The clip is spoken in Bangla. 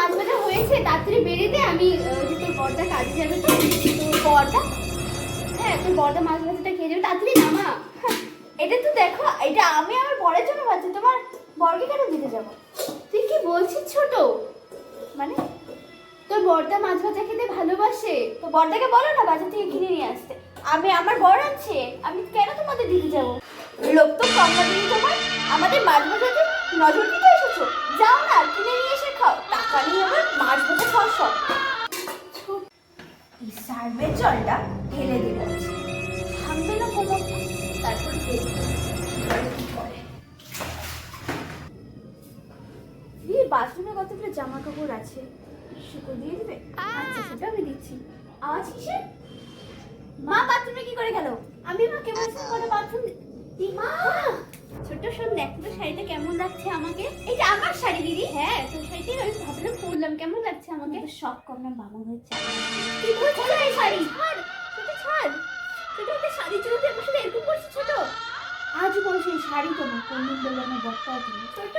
মাছ ভাজা হয়েছে, তাড়াতাড়ি বেরিয়ে দে। আমি যে তোর বড়দা কাজে যাবে তো, তোর বড়দা, হ্যাঁ তোর বড়দা মাছ ভাজাটা খেয়ে যাবে, তাড়াতাড়ি নামা। এটা তো দেখো, এটা আমি আমার বরের জন্য ভাজছি, তোমার বরকে কেন দিতে যাবো? তুই কি বলছিস ছোট? মানে তোর বড়দা মাছ ভাজা খেতে ভালোবাসে, তো বড়দাকে বলো না বাজার থেকে কিনে নিয়ে আসতে। আমি আমার বর আছে, আমি কেন তোমাদের দিতে যাবো? লোক তো কম না দিদি তোমার, আমাদের মাছ ভাজাতে নজর দিতে এসেছো? যাও না কিনে নিয়ে এসে খাও, টাকা নিয়ে আবার মাছ ভাজা খাওয়ার সব। এই সার্ভে জলটা ঢেলে দেবো, থামবে না কোমর, তারপর বাথরুমে কতগুলো জামা কাপড় আছে, শুকো দিয়ে দিবে? আচ্ছা সেটা আমি দিচ্ছি। আওয়াজ কিসের? মা বাথরুমে কি করে গেল? আমি মাকে বলছিলাম কোনো বাথরুম। মা ছোট শোন, দেখ তো শাড়িটা কেমন লাগছে আমাকে। এটা আমার শাড়ি দিদি। হ্যাঁ তোর শাড়িটাই আমি ভাবলাম পরলাম, কেমন লাগছে আমাকে? তো শখ কম না বাবা হয়েছে। কি বলছিস এই শাড়ি? ছাড় ছোট, ছাড় ছোট, একটা শাড়ি ছিল তুই আমার সাথে এরকম করছিস ছোট। আজ বলছি শাড়ি তো না, কোনদিন বললাম না বড়টা ছোট।